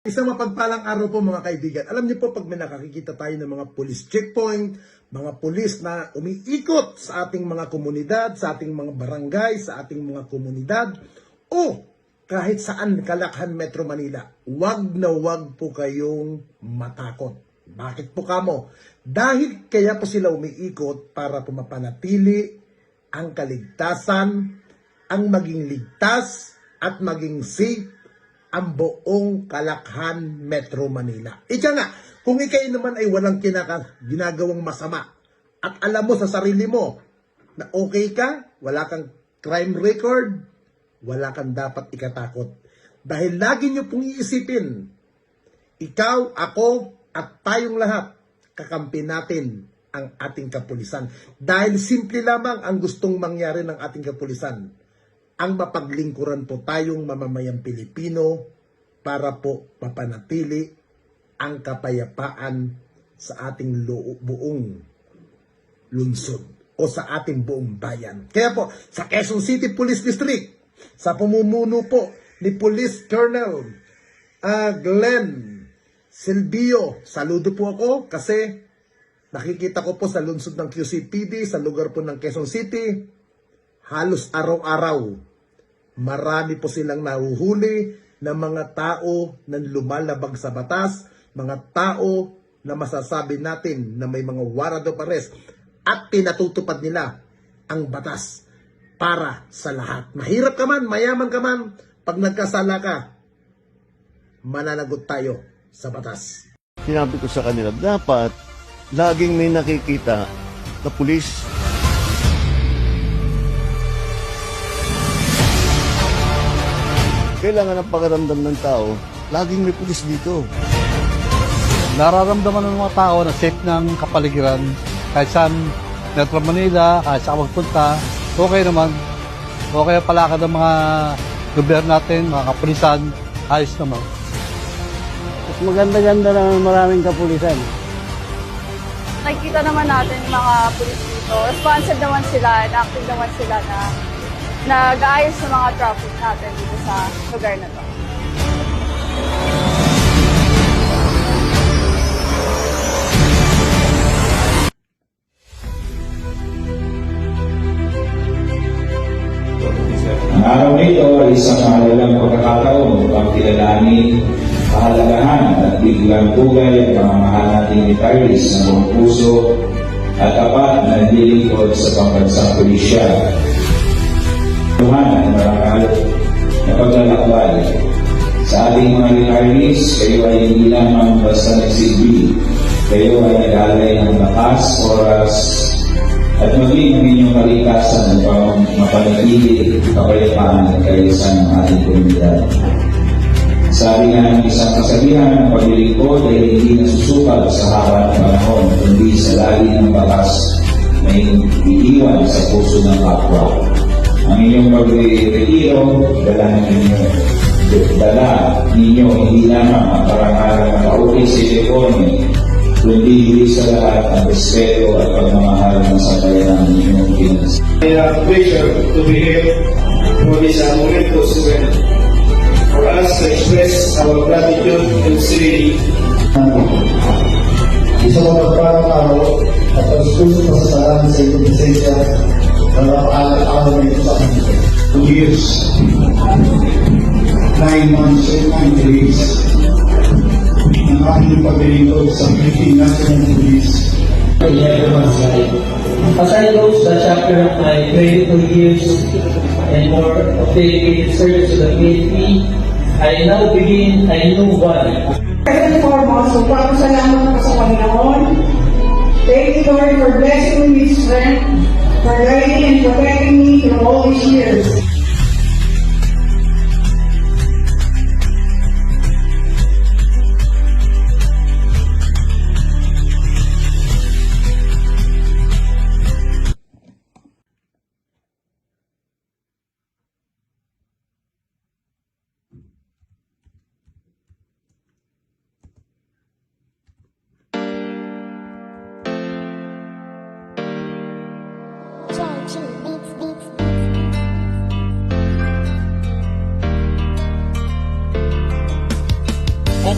Isang mapagpalang araw po mga kaibigan. Alam niyo po pag may nakakikita tayo ng mga police checkpoint, mga police na umiikot sa ating mga komunidad, sa ating mga barangay, sa ating mga komunidad, o kahit saan kalakhan Metro Manila, wag na wag po kayong matakot. Bakit po kamo? Dahil kaya po sila umiikot para po mapanatili ang kaligtasan, ang maging ligtas at maging safe ang buong kalakhan Metro Manila. Ika nga, kung ikay naman ay walang ginagawang masama at alam mo sa sarili mo na okay ka, wala kang crime record, wala kang dapat ikatakot. Dahil lagi nyo pong iisipin, ikaw, ako, at tayong lahat, kakampi natin ang ating kapulisan. Dahil simple lamang ang gustong mangyari ng ating kapulisan, ang mapaglingkuran po tayong mamamayang Pilipino para po mapanatili ang kapayapaan sa ating buong lungsod o sa ating buong bayan. Kaya po, sa Quezon City Police District, sa pamumuno po ni Police Colonel Glenn Silvio, saludo po ako kasi nakikita ko po sa lungsod ng QCPD, sa lugar po ng Quezon City, halos araw-araw, marami po silang nahuhuli na mga tao na lumalabag sa batas, mga tao na masasabi natin na may mga warrant of arrest at pinatutupad nila ang batas para sa lahat. Mahirap ka man, mayaman ka man, pag nagkasala ka, mananagot tayo sa batas. Sinabi ko sa kanila, dapat laging may nakikita na pulis. Kailangan ang pakiramdam ng tao, laging may pulis dito. Nararamdaman ng mga tao na safe ng kapaligiran kahit saan Metro Manila, kahit saan magpunta, okay naman. Okay ang palakad ng mga gobyerno natin, mga kapulisan, ayos naman. Mas maganda-ganda naman maraming kapulisan. Nakikita naman natin yung mga pulis dito. Responsive naman sila, active naman sila na nag-aayos sa mga traffic natin dito sa lugar na to. Ang araw nito ay isang mahalagang pagkakataon upang kilalanin, pahalagahan at biglang tugay ang mga mahal nating retirees na buong puso at tapat na nililingkod sa pambansang pulisya. Tuhan ay marangal na paglalakbay. Sa ating mga retirees, kayo ay hindi lamang basta nagsilbi. Kayo ay nag-alay ng lakas, oras, at maging ang inyong kalikasan upang mapanatili kapayapaan at kaayusan ng ating komunidad. Sabi nga ng isang kasabihan, ang paglilingkod ay hindi nasusukal sa haba ng panahon, kundi sa lagi ng bakas na iiwan sa puso ng kapwa. Ang inyong pag-retiro, dala ninyo hindi lamang ang karangalan na kauwi sa Ilocone, kundi higit sa lahat ang respeto at pagmamahal ng sambayan ng inyong Pinas. I have pleasure to be here for this momentous event. For us to express our gratitude and say, Isang mapagparang araw at pagsusunod pasasalamat sa iyong presensya na napaalat-araw na ito sa akin. 2 years, 9 months, and 9 days ng aking paglilingkod sa Philippine National Police. In everyone's life. As I close the chapter of my 22 years and more of dedicated service to the PNP, I now begin a new one. First and foremost, magpapasalamat ko sa Panginoon. Thank you, Lord, for blessing me with strength, for guiding and protecting me through all these years.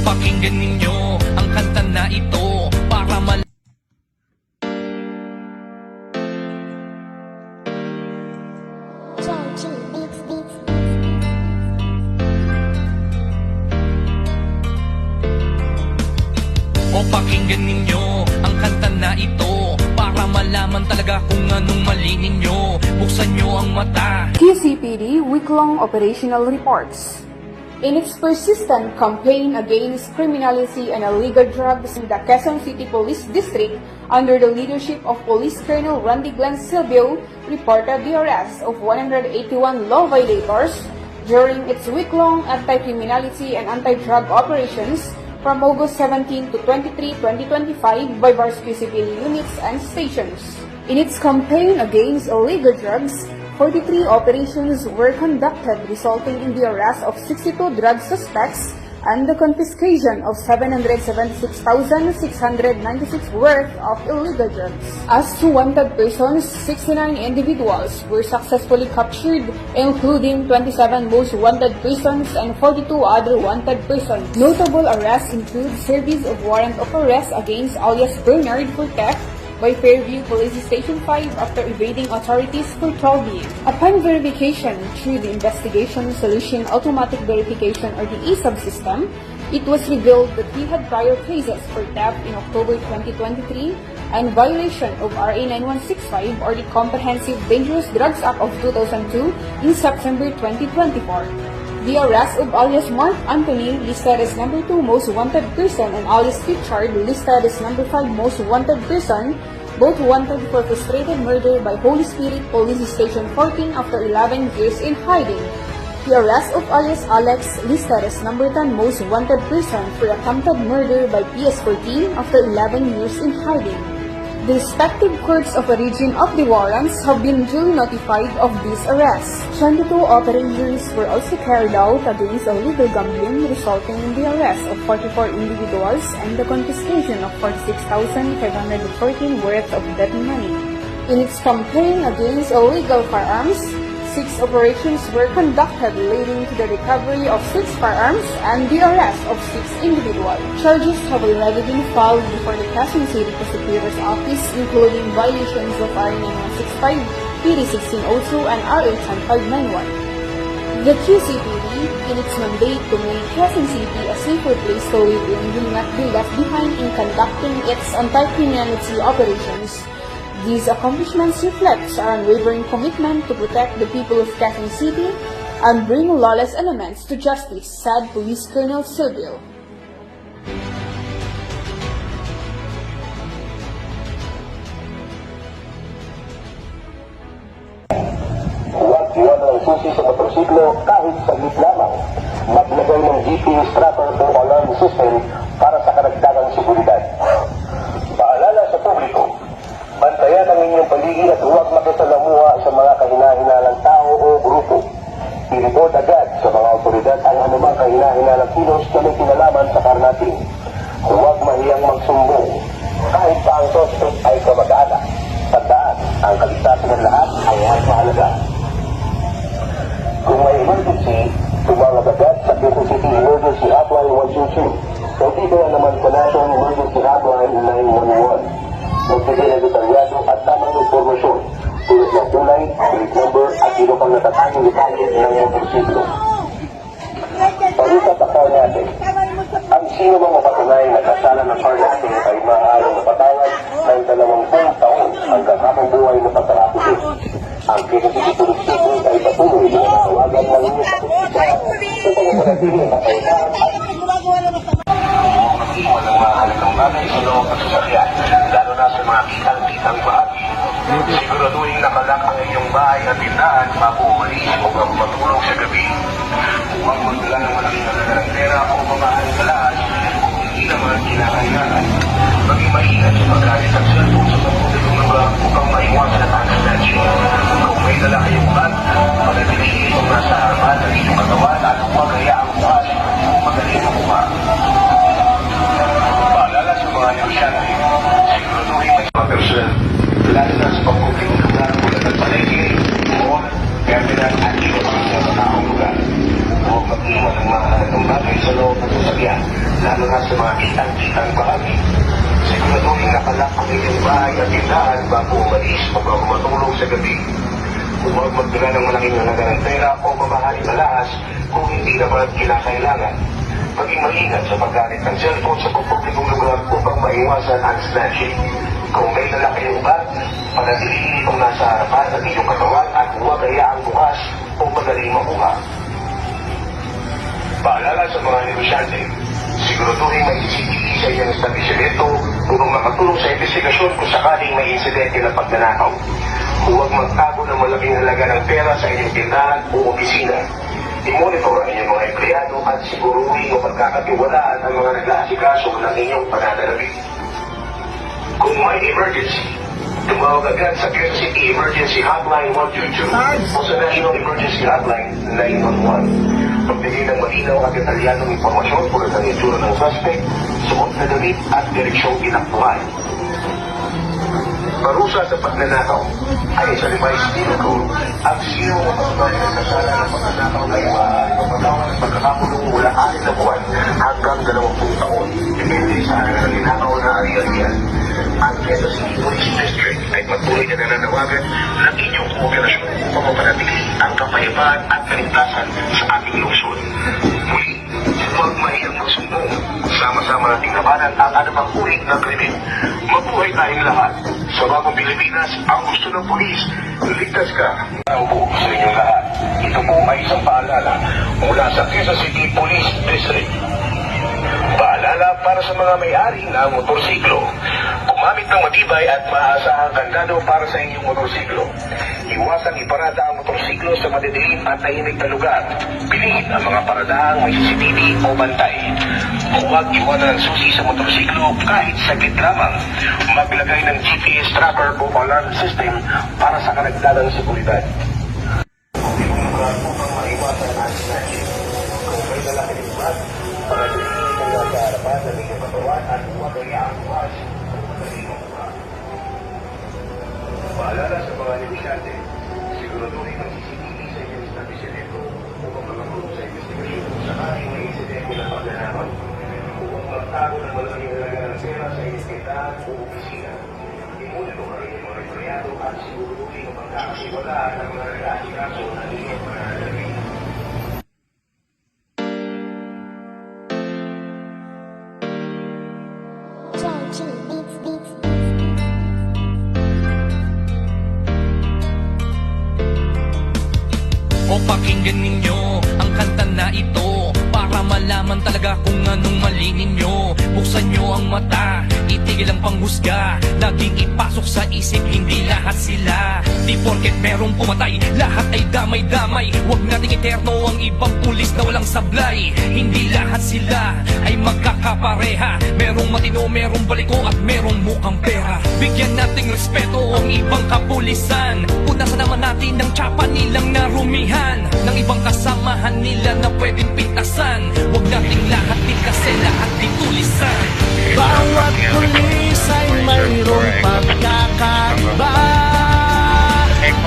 pakinggan ninyo ang kanta na ito para pakinggan ninyo ang kanta na ito para malaman talaga kung anong mali ninyo. Buksan nyo ang mata. QCPD Week-long Operational Reports. In its persistent campaign against criminality and illegal drugs, the Quezon City Police District, under the leadership of Police Colonel Randy Glenn Silvio, reported the arrest of 181 law violators during its week-long anti-criminality and anti-drug operations from August 17 to 23, 2025 by various QCPD units and stations. In its campaign against illegal drugs, 43 operations were conducted, resulting in the arrest of 62 drug suspects and the confiscation of 776,696 worth of illegal drugs. As to wanted persons, 69 individuals were successfully captured, including 27 most wanted persons and 42 other wanted persons. Notable arrests include service of warrant of arrest against alias Bernard for theft by Fairview Police Station 5 after evading authorities for 12 years. Upon verification through the Investigation Solution Automatic Verification or the ESAB system, it was revealed that he had prior cases for theft in October 2023 and violation of RA 9165 or the Comprehensive Dangerous Drugs Act of 2002 in September 2024. The arrest of alias Mark Anthony, listed as number 2 most wanted person, and alias Richard, listed as number 5 most wanted person, both wanted for frustrated murder by Holy Spirit Police Station 14 after 11 years in hiding. The arrest of alias Alex, listed as number 10 most wanted person for attempted murder by PS14 after 11 years in hiding. The respective courts of origin of the warrants have been duly notified of these arrests. 22 operations were also carried out against illegal gambling, resulting in the arrest of 44 individuals and the confiscation of 46,514 worth of betting money. In its campaign against illegal firearms, 6 operations were conducted, leading to the recovery of 6 firearms and the arrest of 6 individuals. Charges have already been filed before the Quezon City Prosecutor's Office, including violations of RA 9165, PD 1602, and RA 10591. The QCPD, in its mandate to make Quezon City a safer place to live in, will not be left behind in conducting its anti-criminality operations. These accomplishments reflect our unwavering commitment to protect the people of Quezon City and bring lawless elements to justice, said Police Colonel Silvio. Huwag iwan ang susi sa motorsiklo kahit saglit lamang. Maglagay ng GPS tracker o alarm system para sa karagdagang seguridad. Paalala sa publiko, bantayan ang inyong paligid at huwag makisalamuha sa mga kahina-hinalang tao o grupo. I-report agad sa mga otoridad ang anumang kahina-hinalang kilos na may kinalaman sa karnatin. Huwag mahiyang magsumbong. Kahit pa ang suspect ay kamag-anak. Tandaan, ang kaligtasan ng lahat ay mas mahalaga. Kung may emergency, tumawag agad sa Quezon City Emergency Hotline 122 o dito naman sa National Emergency Hotline 911. Magbigay ng detalyado at tamang informasyon tulad ng tulay, plate number at iba pang natatanging detalye ng motorsiklo. Pag-usatakal natin, ang sino mang mapatunay na kasala ng car natin ay maaaring mapatawad ng 20 taon hanggang habang buhay na pagkakapusin. Ang Quezon City Police Station ay patuloy na natawagan ng inyong pagkakita sa pagkakalagili na kaunahan at walang mahalagang bagay sa loob ng sasakyan, lalo na sa mga kitang-kitang bahagi. Siguraduhin nakalak ang inyong bahay at tindahan bago umalis o matulog sa gabi. Huwag magdala ng malaking halagang pera o mamahaling talaan kung hindi naman kinakailangan. Maging maingat sa paggamit ng cellphone sa pagpulit ng lugar upang maiwasan ang accident. Kung may dala kayong bag, panatilihin itong nasa harapan ng inyong katawan at huwag hayaang bukas o magaling makuha. Paalala sa mga negosyante, siguraduhin may mga personal, lalo na sa pagpulit ng lugar mula ng palengke, mall, terminal at iba pang mga taong lugar. Huwag mag-iwan ng mga halagang bagay sa loob ng sasakyan, lalo lalo na sa mga kitang-kitang bahagi. Siguraduhin nakalak ang inyong bahay at tindahan bago umalis o bago matulog sa gabi. Huwag magdala ng malaking halaga ng pera o mamahaling alahas kung hindi naman kinakailangan. Maging maingat sa paggamit ng cellphone sa pagpublikong lugar upang maiwasan ang snatching. Kung may dala kayong bag, panatilihin itong nasa harapan ng inyong katawan at huwag hayaang bukas o madaling makuha. Paalala sa mga negosyante, siguraduhin may CCTV sa inyong establishmento upang makatulong sa investigasyon kung sakaling may insidente na pagnanakaw. Huwag magtago ng malaking halaga ng pera sa inyong tindahan o opisina. I-monitor ang inyong mga empleyado at siguruhin o pagkakatiwalaan ang mga nag-aasikaso ng inyong pananalapi. Kung may emergency, tumawag agad sa Quezon City Emergency Hotline 122 o sa National Emergency Hotline 911. Pagbigay ng malinaw at detalyanong impormasyon tulad ng itsura ng suspect, suot na damit at direksyong tinakbuhan. Parusa sa pagnanakaw ay sa revised penal code. Ang sino o pasubay na sasala ng pagnanakaw ay maaari mapatawan ng pagkakakulong mula 6 na buwan hanggang 20 taon. Depende sa halaga ng ninakaw na ari-arian. Ang Quezon City Police District ay patuloy na nananawagan ng inyong kooperasyon upang mapanatili ang kapayapaan at kaligtasan sa ating lungsod. Muli, huwag mahiyang magsumbong. Sama-sama nating labanan ang anumang uri ng krimen. Mabuhay tayong lahat. Sa bagong Pilipinas, ang gusto ng pulis, ligtas ka. Ang buo sa inyong lahat. Ito po ay isang paalala mula sa Quezon City Police District. Paalala para sa mga may-ari ng motorsiklo. Gumamit ng matibay at maaasahang kandado para sa inyong motorsiklo. Iwasang iparada ang motorsiklo sa madidilim at tahimik na lugar. Piliin ang mga paradahang may CCTV o bantay. Huwag iwanan ang susi sa motorsiklo kahit saglit lamang. Maglagay ng GPS tracker o alarm system para sa karagdagang seguridad. Upang maiwasan ang snatching. Kung may dala kayong bag, panatilihin ang nasa harapan ng inyong katawan at huwag hayaang bukas. Paalala sa mga negosyante, siguraduhin ang CCTV sa inyong establishmento upang makatulong sa investigasyon kung sakaling may insidente na pagnanakaw. Huwag magtago ng malaking halaga ng pera sa inyong tindahan o opisina. I-monitor ang inyong mga empleyado at siguraduhin ang pagkakasiwalaan ng mga nag-aasikaso ng inyong pananalapi. O pakinggan ninyo ang kanta na ito para malaman talaga kung anong mali ninyo. Buksan nyo ang mata, itigil ang panghusga. Laging ipasok sa isip, hindi lahat sila. Di porket merong pumatay, lahat ay damay-damay. Huwag nating eterno ang ibang pulis na walang sablay. Hindi lahat sila ay magkakapareha. Merong matino, merong baliko at merong mukhang pera. Bigyan nating respeto ang ibang kapulisan. Punasan naman natin ng tsapa nilang narumihan, ng ibang kasamahan nila na pwedeng pintasan. Huwag nating lahat din kasi lahat din tulisan. Bawat pulis ay mayroong pagkakaiba.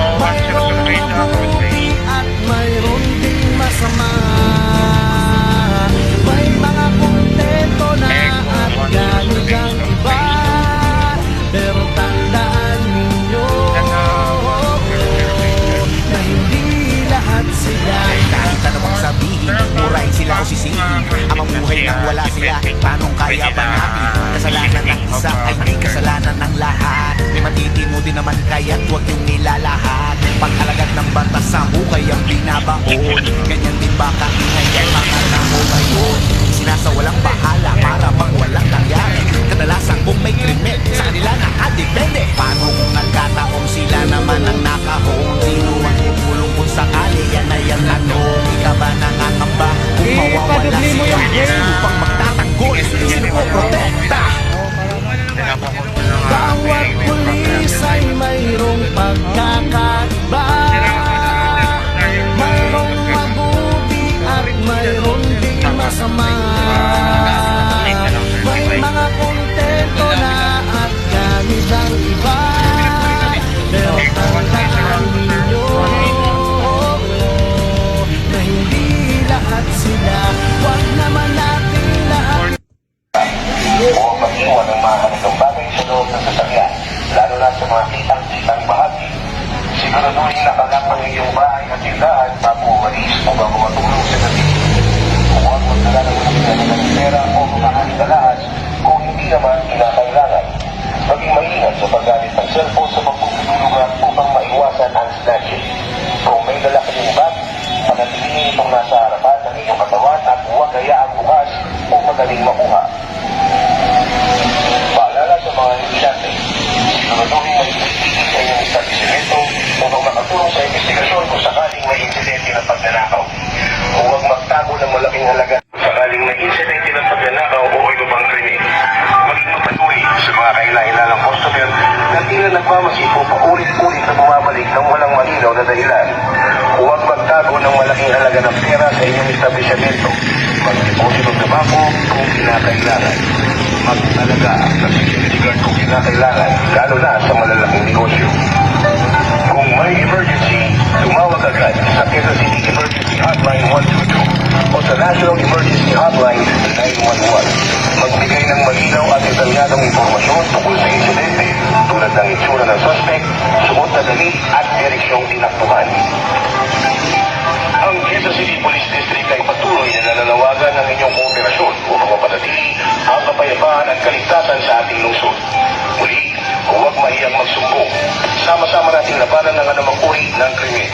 Mayroong mabuti at mayroong ding masama. May mga kontento na at galit ang iba. Pero tandaan ninyo na hindi lahat sila. Kahit anong sabihin, muray sila o sisihin. Ang mamuhay nang wala sila, tanong kaya ba natin? Kasalanan ng isa ay may kasalanan ng lahat. May matitino din naman kaya't huwag yung nilalahat. Pag-alagad ng batas sa hukay ang binabaon. Ganyan din ba kaingay ang mga tao ngayon? Sinasawalang bahala para bang walang nangyari. Kadalasang kung may krimen, sa kanila nakadepende. Paano kung nagkataong sila naman ang nakahong? Sino ang tutulong kung sakali yan ay ang ano? Di ka ba nangangamba kung mawawala sila? Sino pang magtatanggol? Sino mo protekta? Bawat pulis ay mayroong pagkakaiba. Mayroong mabuti at mayroong ding masama. May mga kontento na at gamit ang iba. Pero tandaan ninyo na hindi lahat sila. Huwag naman natin lahat mag-iwan ng mga ganitong bagay sa loob ng sasakyan, lalo na sa mga kitang-kitang bahagi. Siguraduhin nakalak ang iyong bahay at tindahan bago umalis o bago matulog sa gabi. Huwag magdala ng mga ng pera o mga alahas kung hindi naman kinakailangan. Maging maingat sa paggamit ng cellphone sa pagpupulungan upang maiwasan ang snatching. Kung may dala kayong bag, panatilihin itong nasa harapan ng inyong katawan at huwag hayaang bukas o madaling makuha. Paalala sa mga negosyante, siguraduhin may CCTV sa inyong establishmento upang makatulong sa investigasyon kung sakaling may insidente ng pagnanakaw. Huwag magtago ng malaking halaga sakaling may insidente ng pagnanakaw o iba pang krimen. Maging mapanuri sa mga kailangang customer na tila nagmamasipo paulit-ulit na bumabalik ng walang malinaw na dahilan. Huwag magtago ng malaking halaga ng pera sa inyong establishmento. Mag-deposit ng tabako kung kinakailangan. Mag-alaga ng security guard kung kinakailangan, lalo na sa malalaking negosyo. Kung may emergency, tumawag agad sa Quezon City Emergency Hotline 122 o sa National Emergency Hotline 911. Magbigay ng malinaw at detalyadong impormasyon tungkol sa insidente tulad ng itsura ng suspect, suot na damit at direksyong tinakbuhan. Ang Quezon City Police District ay patuloy na nananawagan ng inyong kooperasyon upang mapanatili ang kapayapaan at kaligtasan sa ating lungsod. Muli, huwag mahiyang magsumbong. Sama-sama nating labanan ng anumang uri ng krimen.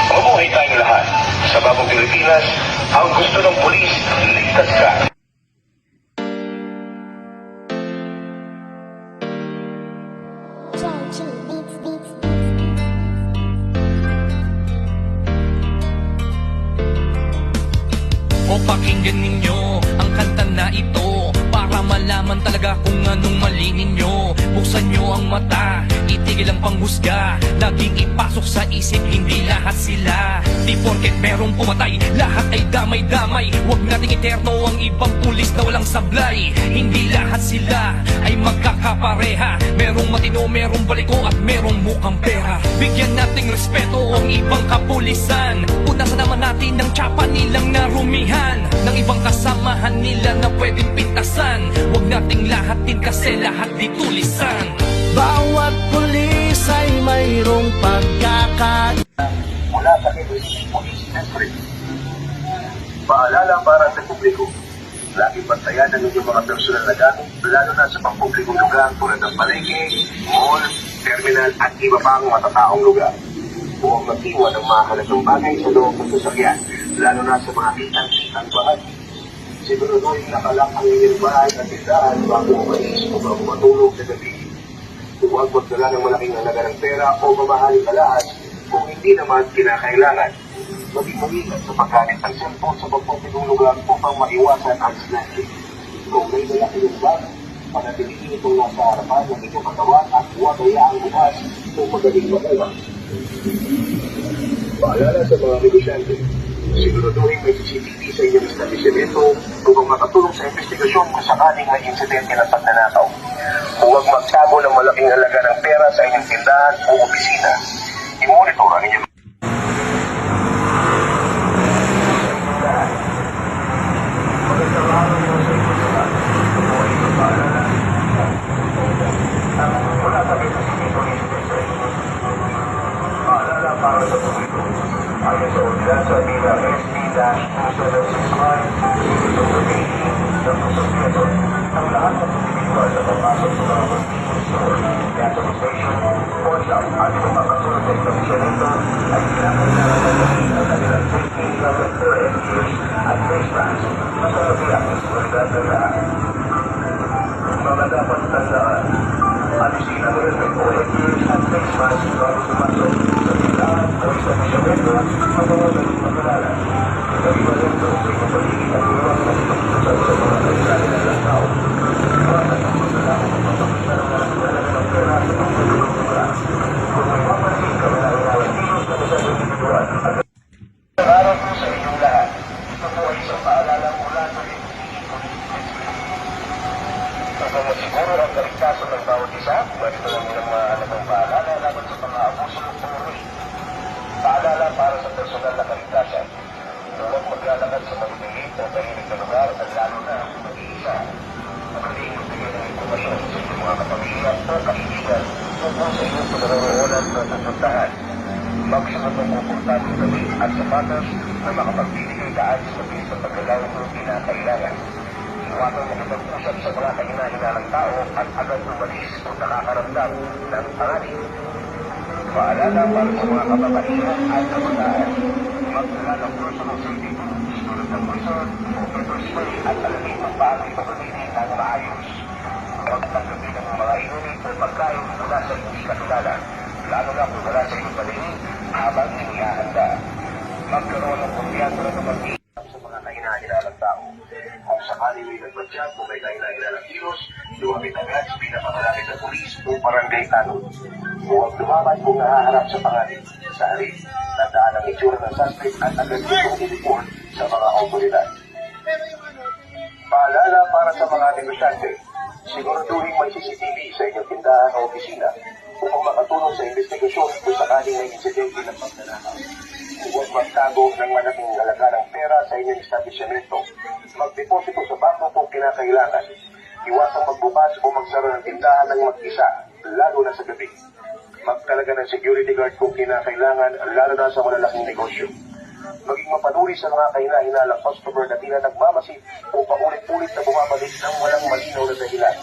Mabuhay tayong lahat. Sa Bagong Pilipinas, ang gusto ng pulis, ligtas ka. O pakinggan ninyo ang kanta na ito para malaman talaga kung anong mali ninyo. Buksan nyo ang mata, itigil ang panghusga, laging ipasok sa isip, hindi lahat sila. Di porket merong pumatay, lahat ay damay-damay. Huwag nating eterno ang ibang pulis na walang sablay. Hindi lahat sila ay magkakapareha. Merong matino, merong baliko at merong mukhang pera. Bigyan nating respeto ang ibang kapulisan. Punasan naman natin ang tsapa nilang narumihan ng ibang kasamahan nila na pwedeng pintasan. Huwag nating lahatin kasi lahat di tulisan. Bawat pulis ay mayroong pagkakaiba. Mula sa Quezon City Police District. Paalala para sa publiko. Laging bantayan ang inyong mga personal na gamit, lalo na sa pampublikong lugar tulad ng palengke, mall, terminal at iba pang matataong lugar. Huwag mag-iwan ng mahalagang bagay sa loob ng sasakyan, lalo na sa mga kitang-kitang bahagi. Siguraduhin nakalak ang inyong bahay at tindahan bago umalis o bago matulog sa gabi. Huwag magdala ng malaking halaga ng pera o mamahaling alahas kung hindi naman kinakailangan. Maging maingat sa paggamit ng cellphone sa pagpupulong lugar upang maiwasan ang snatching. Kung may dala kayong bag, panatilihin itong nasa harapan ng inyong katawan at huwag hayaang bukas o madaling makuha. Paalala sa mga negosyante, siguraduhin may CCTV sa inyong establishmento upang makatulong sa investigasyon kung sakaling may insidente ng pagnanakaw. Huwag magtago ng malaking halaga ng pera sa inyong tindahan o opisina. I-monitor ang inyong para sa publiko. Ayon sa ordinansa bilang SB-2765, ito sabihin ng Kusopieto, ang lahat ng individual na papasok sa mga convenience store, gasoline station, pawn shop at kung makasunod sa establishmento ay kinakailangan na gawin ang kanilang safety level 4 gears at face mask na sa kabiyak ng seguridad ng lahat. Mga dapat tandaan, alisin ang helmet o headgears at face mask bago sumasok sa tindahan o establishmento ang mga galing pagkalala. Nag-iwalan ito sa inyong paligid at iwas na ipagpusan sa mga kailangan ng lantaw. Iwasan ang magdala ng pagpapakita ng talaga ng pera sa pagpapulong lugar. Kung may mapansin ka na inawan kilos na sa individual at araw ko sa inyong lahat. Ito po ay isang paalala mula sa upang masiguro ang kaligtasan ng bawat isa, ganito lang nilang mahalagang paalala laban sa mga abuso ng pumuri. Paalala para sa personal na kaligtasan. Huwag maglalakad sa maliliit o tahimik na lugar at lalo na mag-iisa. Magaling magbigay ng impormasyon sa inyong mga kapamilya o kaibigan tungkol sa inyong pagkakaulan na susundahan. Magsuot ng komportable damit at sapatos na makapagbibigay daan sa bilis sa paggalaw kung kinakailangan. Iwasan makipag-usap sa mga kahina-hinalang tao at agad umalis kung nakakaramdam ng panganib. Paalala para sa mga kababaihan at kabataan. Magdala ng personal safety tools tulad ng whistle o pepper spray at alamin kung paano ito gamitin ng maayos. Magtanggapin ng mga inumin o pagkain mula sa hindi kakilala, lalo na kung wala sa iyong paligid habang inihahanda. Magkaroon ng kumpiyansa na pag-iisip sa mga kahina-hinalang tao. Kung sakali may nagbadyag o may kahina-hinalang kilos, lumapit agad sa pinakamalapit na pulis o barangay tanod. Huwag lumaban kung nahaharap sa panganib. Sa halip, tandaan ang itsura ng suspect at agad itong i-report sa mga otoridad. Paalala para sa mga negosyante, siguraduhin may CCTV sa inyong tindahan o opisina upang makatulong sa investigasyon kung sakaling may insidente ng pagnanakaw. Huwag magtago ng malaking halaga ng pera sa inyong establishmento. Magdeposito sa bangko kung kinakailangan. Iwasang magbukas o magsara ng tindahan ng mag-isa, lalo na sa gabi. Magtalaga ng security guard kung kinakailangan, lalo na sa malalaking negosyo. Maging mapanuri sa mga kahina-hinalang customer na tila nagmamasid o paulit-ulit na bumabalik ng walang malinaw na dahilan.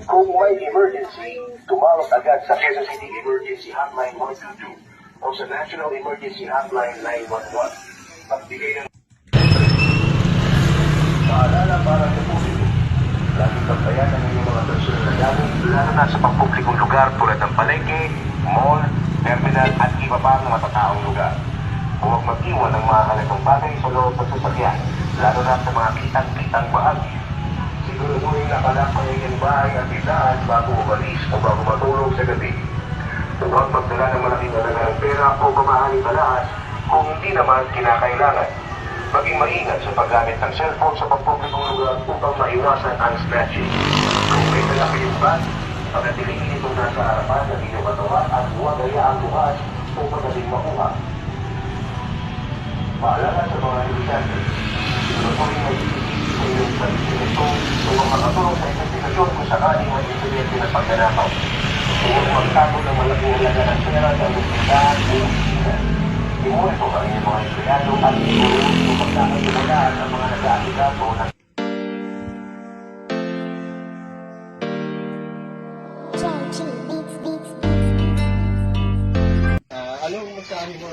Kung may emergency, tumawag agad sa Quezon City Emergency Hotline 122 o sa National Emergency Hotline 911. Pagbigay ng paalala para sa publiko. Laging pagbayan ang inyong mga personal na gamit, lalo na sa pampublikong lugar tulad ng palengke, mall, terminal at iba pa ng matataong lugar. Huwag mag-iwan ng mga halagang bagay sa loob ng sasakyan, lalo na sa mga kitang-kitang bahagi. Siguraduhin na kalak ang inyong bahay at tindahan bago umalis o bago matulog sa gabi. Huwag magdala ng malaking halaga ng pera o mamahaling alahas kung hindi naman kinakailangan. Maging maingat sa paggamit ng cellphone sa pampublikong lugar upang maiwasan ang snatching. Kung may dala kayong bag, pagkatiliin itong nasa harapan na hindi matawa at huwag hayaang bukas o magaling makuha. Paalala sa mga negosyante, siguraduhin may CCTV sa inyong establishmento upang makatulong sa investigasyon kung sakaling may insidente ng pagnanakaw. Huwag magtago ng malaking halaga ng pera sa tindahan o opisina. I-monitor ang inyong mga empleyado at siguro kung magkakasimulaan ang mga nag-aasikaso ng Anong masasabi mo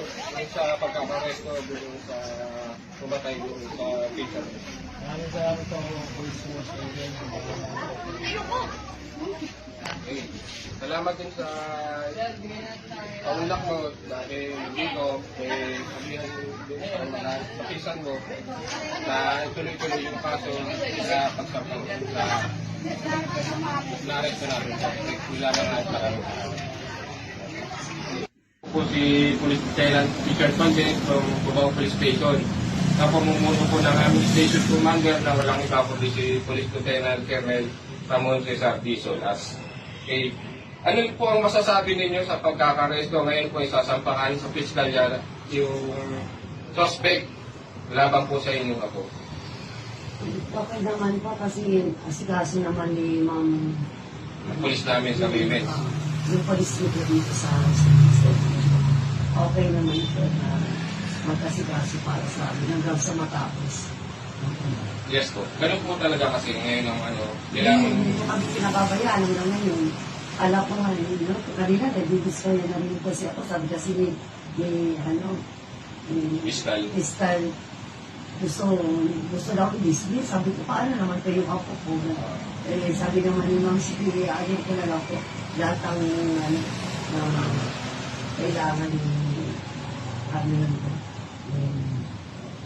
sa pagkakaresto doon sa pumatay doon sa pizza? Maraming salamat po ako, police mo sa Okay. Salamat din sa paunlak mo dahil dito may sabihan din sa mga kapisan mo na ituloy-tuloy yung kaso sa pagsampang sa na-arresto namin. Wala na nga para po si Police Lieutenant Richard Conde from Cubao Police Station. Sa pamumuno po ng aming station commander na walang iba po si Police Lieutenant Colonel Ramon Cesar Dizon. Okay. Ano po ang masasabi ninyo sa pagkakaresto ngayon po ay sasampahan sa piskalya yung suspect laban po sa inyong ako? Okay naman po kasi asikaso naman ni Ma'am Police namin sa women. Yung police nito dito sa okay naman po na magkasikaso para sa amin hanggang sa matapos. Yes po. Ganun po talaga kasi ngayon ang Hindi ko kami pinababayaan hanggang ngayon. Alam ko nga, kanina nag-discuss na rin kasi ako. Sabi kasi ni Fiscal. Gusto daw i-dismiss. Sabi ko, paano naman kayo ako po? Sabi naman ni Ma'am Sipili, ayaw ko na lang po lahat ang kailangan kami lang po.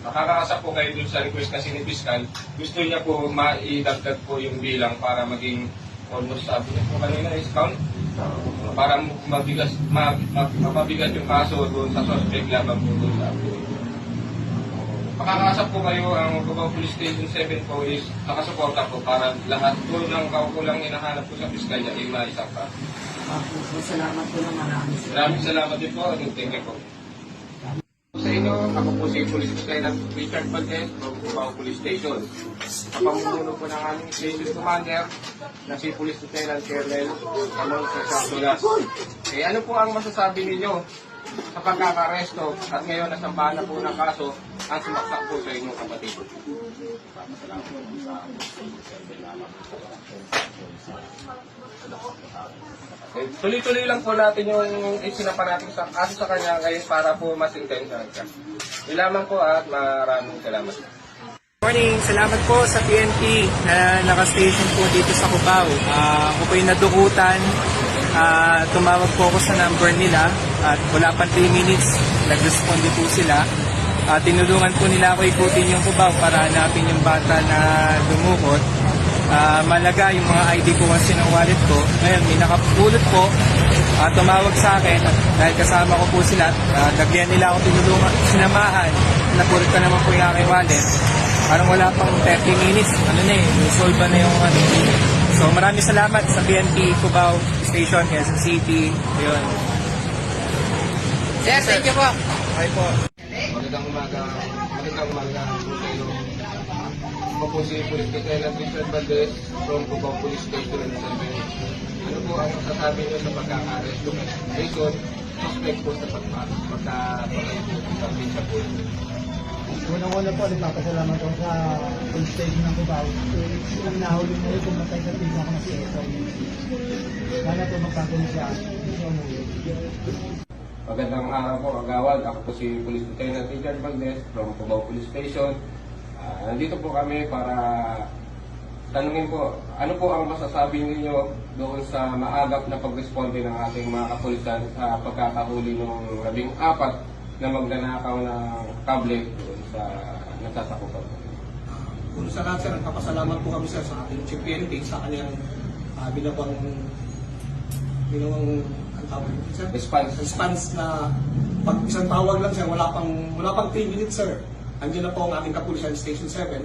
Makakaasa po kayo dun sa request kasi ni Fiscal. Gusto niya po maidagdag po yung bilang para maging almost sabi niya po kanina is count. Para mapabigat yung kaso doon sa suspect laban po doon sa apo. Makakaasa po kayo ang Cubao Police Station 7 po is nakasuporta po para lahat po ng kaukulang hinahanap po sa Fiscal niya ay maisang pa. Salamat po na marami. Maraming salamat din po. Thank you po. sa inyo. Ako po si Police Lieutenant Richard Valdez from Cubao Police Station. Sa pamumuno po ng aming Station Commander na si Police Lieutenant Colonel Ramon Cesar Solas. Ano po ang masasabi ninyo sa pagkakaresto at ngayon nasambahan na po ng kaso ang sumaksak po sa inyong kapatid? Tuloy-tuloy lang po natin yung isinapa natin sa kaso sa kanya ngayon para po mas intentional siya. Yun lamang po at maraming salamat. Morning, salamat po sa PNP na naka-station po dito sa Cubao. Ako po yung nadukutan. Tumawag po ako sa number nila at wala pa 3 minutes, nag-respond po sila. Tinulungan po nila ako ikutin yung Cubao para hanapin yung bata na dumukot. Malaga yung mga ID ko kasi ng wallet ko. Ngayon, may nakapulot po. Tumawag sa akin dahil kasama ko po sila. Nagyan nila ako tinulungan, sinamahan. Napulot ka naman po yung aking wallet. Parang wala pang 30 minutes. Resolve na yung ano. So maraming salamat sa PNP Cubao Station, Quezon City. Ayun. Sir, thank you po. Hi po. Magandang umaga po sa inyo. Ako po si Police Lieutenant Richard Valdez from Cubao Police Station. Ano po ang masasabi nyo sa pagkakaresto? Reason, suspect po sa pagkakaresto sa Pinsa po. Unang-una po, nagpapasalamat ko sa police station ng Cubao. Silang nahuli mo rin kung matay sa tignan ko na si Eto. Sana po magpapagod siya. Magandang araw po, Agawad. Ako po si Police Lieutenant Richard Valdez from Cubao Police Station. Nandito po kami para tanungin po, ano po ang masasabi ninyo doon sa maagap na pagresponde ng ating mga kapulisan sa pagkakahuli ng 14 na magnanakaw ng kable doon sa nasasakupan. Kung sa lahat, sir, nagpapasalamat po kami, sir, sa ating Chief PNP sa kanyang binabang response na pag isang tawag lang, sir, wala pang 3 minutes, sir. Andiyan na po ang ating kapulisan Station 7.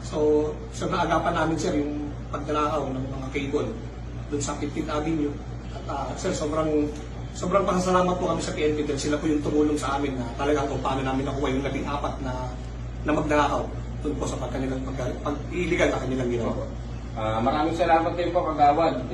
So, sir, naagapan namin, sir, yung pagdanakaw ng mga cable doon sa 15th Avenue. At, sir, sobrang pasasalamat po kami sa PNP dahil sila po yung tumulong sa amin na talagang kung paano namin nakuha yung 14 na magnanakaw doon po sa pag-illegal na kanilang ginawa. Maraming salamat din po, Kagawad.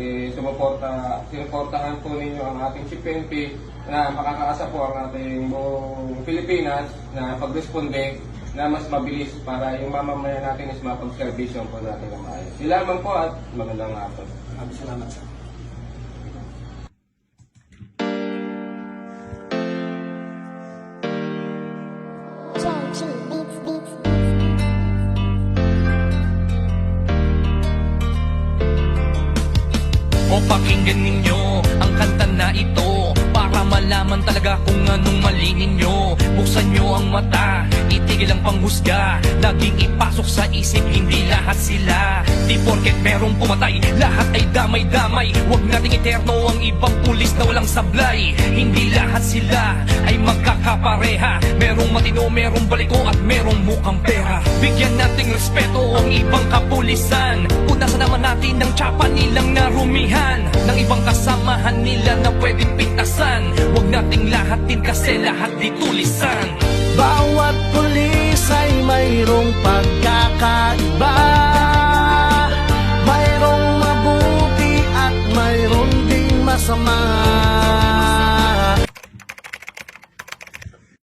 Sinuportahan po ninyo ang ating Chief PNP na makakaasa po ang ating buong Pilipinas na pagresponde na mas mabilis para yung mamamayan natin is mapag-servisyon po natin ng maayos. Yun lamang po at magandang hapon. Maraming salamat, sir. O pakinggan ninyo ang kanta na ito para malaman talaga kung anong mali ninyo. Buksan nyo ang mata, itigil ang panghusga. Laging ipasok sa isip, hindi lahat sila. Di porket merong pumatay, lahat ay damay-damay. Huwag nating eterno ang ibang pulis na walang sablay. Hindi lahat sila ay magkakapareha. Merong matino, merong baliko at merong mukhang pera. Bigyan nating respeto ang ibang kapulisan. Punasan naman natin ang tsapa nilang narumihan ng ibang kasamahan nila na pwedeng pintasan. Huwag nating lahatin kasi lahat di tulisan. Bawat pulis ay mayroong pagkakaiba. Mayroong mabuti at mayroong ding masama.